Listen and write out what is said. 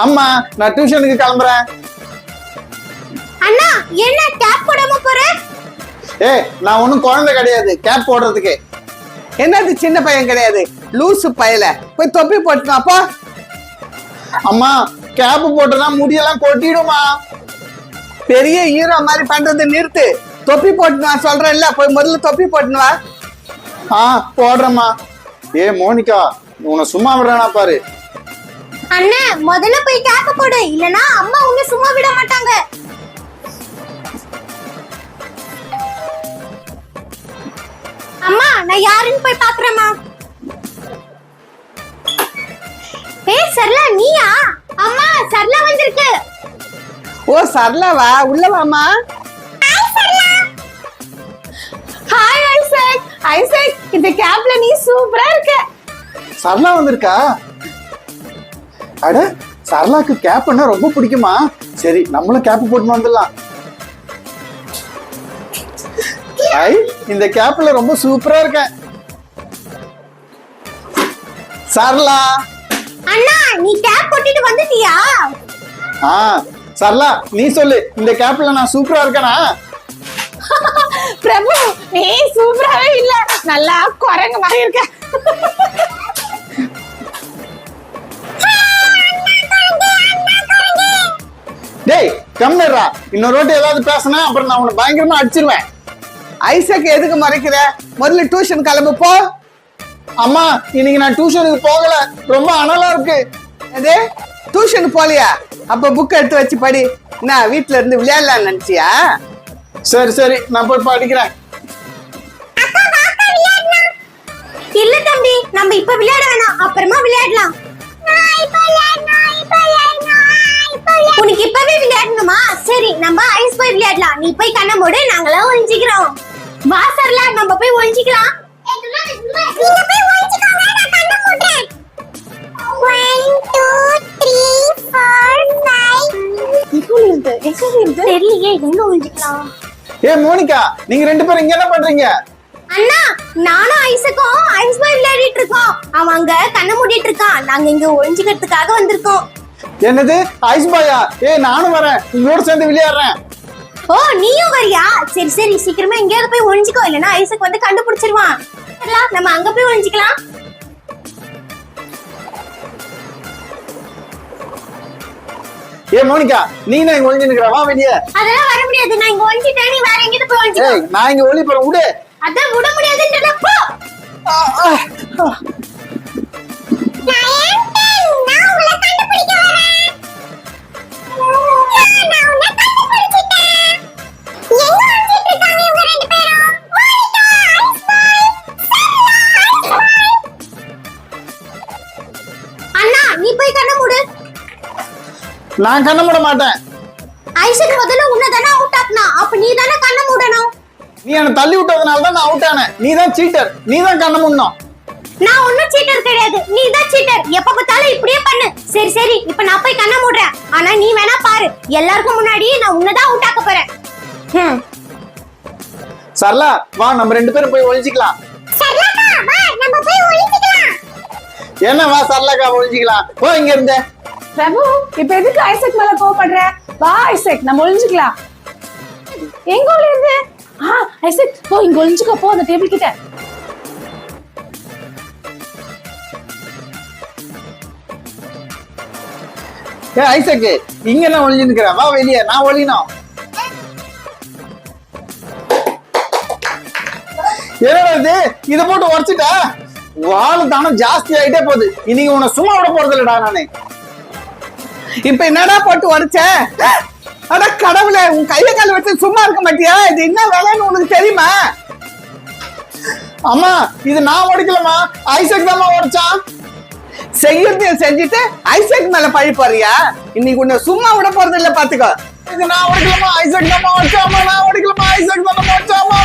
அம்மா நான் டியூஷனுக்கு கிளம்புறேன். அண்ணா என்ன கேப் போடாம போற? நான் ஒன்னும் குழந்தை கிடையாது கேப் போடுறதுக்கு. என்னது சின்ன பையன் கிடையாது, லூசு பயல. போய் தொப்பி போட்டுனா அப்போ. அம்மா கேப் போட்டனா முடியெல்லாம் கொட்டிடுமா. பெரிய ஹீரோ மாதிரி பண்றது நிறுத்து. தொப்பி போட்டுனா சொல்றேன்ல, போய் முதல்ல தொப்பி போட்டுனா. போடுறேம்மா. மோனிகா உன்னை சும்மா விடுறானா பாரு. அண்ணா முதல்ல போய் கேப் போடு, இல்லனா அம்மா உன்னை சும்மா விட மாட்டாங்க. அம்மா நான் யாருன்னு போய் பாக்குறேம்மா. சரளா நீயா? அம்மா சரளா வந்திருக்கு. ஓ சரளாவா, உள்ள வாமா. Hi Isaac. ஐசக் இந்த கேப்ல நீ சூப்பரா இருக்க. சரளா வந்திருக்கா? அட சரளாக்கு கேப்னா ரொம்ப பிடிக்குமா? சரி நம்மளும் கேப் போட்டு வந்துடலாம். இந்த கேப்ல ரொம்ப சூப்பரா இருக்கேன். சரளா அண்ணா நீ கேப் போட்டுட்டு வந்துட்டியா? சரளா நீ சொல்லு, இந்த கேப்ல நான் சூப்பரா இருக்கேனா? பிரபு நீ சூப்பராவே இல்ல, நல்லா குரங்கு மாதிரி இருக்க. டேய் கம்னரா, இன்னொரு வாட்டி ஏதாவது பேசினா அப்புறம் நான் உன்னை பயங்கரமா அடிச்சிருவேன். ஐசக் எதுக்கு மறைக்கிற? முதல்ல டியூஷன் கிளம்பு போ. அம்மா இன்னைக்கு நான் டியூஷனுக்கு போகல, ரொம்ப அனலா இருக்கு. அது டியூஷன் போலியா? அப்ப புக் எடுத்து வச்சு படி. நான் வீட்டுல இருந்து விளையாடலாம்னு நினைச்சியா? சரி சரி நான் போய் படிக்கிறேன். இல்ல தம்பி, நம்ம இப்ப விளையாட வேணாம், அப்புறமா விளையாடலாம். உனக்கு இப்பவே விளையாடணுமா? சரி நம்ம ஐஸ் போய் விளையாடலாம். நீ போய் கண்ண மூடு, நாங்களாம் ஒளிஞ்சிக்கிறோம். வா சரளா நம்ம போய் ஒளிஞ்சிக்கலாம். தெரியலையே எங்க ஒளிஞ்சிக்கலாம். மோனிகா நீங்க ரெண்டு பேரும் இங்க என்ன பண்றீங்க? அண்ணா நானும் ஐசக்கும் ஐஸ் பாய் விளையாடிட்டு இருக்கோம். அவன் அங்க கண்ண மூடிட்டு இருக்கான், நாங்க இங்க ஒளிஞ்சிக்கிறதுக்காக வந்திருக்கோம். என்னது ஐஸ் பாயா? நானும் வரேன், உங்களோட சேர்ந்து விளையாடுறேன். ஓ நீயும் வரியா? சரி சரி சீக்கிரமா எங்கேயாவது போய் ஒளிஞ்சிக்கோ, இல்லனா ஐசக் வந்து கண்டுபிடிச்சிருவான். நம்ம அங்க போய் ஒளிஞ்சிக்கலாம். மோனிகா நீ என்ன இங்க ஒளிஞ்சு நிக்கிற? வா வெளியே. அதெல்லாம் வர முடியாது, நான் இங்க ஒளிஞ்சிட்டேன், நீ வேற எங்கேயாவது போய் ஒளிஞ்சிக்கோ. நான் இங்க ஒளி போறேன், விடு. அதான் விட முடியாதுன்றத போ. அண்ணா நீ போய் கண்ண மூடு. நான் கண்ண மூட மாட்டேன். ஐசக் முதல்ல உன்னை தானே அவுட் ஆக்குனா, அப்ப நீ தானே கண்ண மூடணும். நீ என்ன தள்ளி விட்டதுனால தான் நான் அவுட் ஆனேன். நீ தான் சீட்டர், நீ தான் கண்ண மூடணும். நான் ஒன்னும் சீட்டர் கிடையாது, நீ தான் சீட்டர். எப்ப பார்த்தாலும் இப்படியே பண்ணு. சரி சரி இப்ப நான் போய் கண்ண மூடுறேன், ஆனா நீ வேணா பாரு, எல்லாருக்கும் முன்னாடி நான் உன்னை தான் அவுட் ஆக்க போறேன். சரளா வா நம்ம ரெண்டு பேரும் போய் ஒளிஞ்சிக்கலாம். சரளாக்கா வா நம்ம போய் ஒளிஞ்சிக்கலாம். என்ன வா சரளாக்கா ஒளிஞ்சிக்கலாம். போ இங்க இருந்த. பிரபு இப்ப எதுக்கு ஐசக் மேல கோவப்படுற? வா ஐசக் நம்ம ஒளிஞ்சுக்கலாம். எங்க ஒளியுது? ஐசக் போ, இங்க ஒளிஞ்சுக்க போ, அந்த டேபிள் கிட்ட. ஐசக் இங்க என்ன ஒளிஞ்சு நிக்கிற? வா வெளியே, நான் ஒளியணும். என்னடா இது, இத போட்டு உடைச்சிட்ட? வாழ தானம் ஜாஸ்தி ஆயிட்டே போகுது. இன்னைக்கு உன்னை சும்மா விட போறது இல்லடா நானு. இப்ப என்னடா போட்டு உடைச்ச? அட கடவுளே, உன் கைய கால வச்சு சும்மா இருக்க மாட்டியா? இது என்ன வேலைன்னு உனக்கு தெரியுமா? அம்மா இது நான் உடைக்கலமா, ஐசக் தான் உடைச்சான். செய்யறதையும் செஞ்சுட்டு ஐசக் மேல பழி போறியா? இன்னைக்கு உன்னை சும்மா விட போறது இல்ல, பாத்துக்கோ. இது நான் உடைக்கலமா, ஐசக் தான் உடைச்சாமா. நான் உடைக்கலமா, ஐசக் தான் உடைச்சாமா.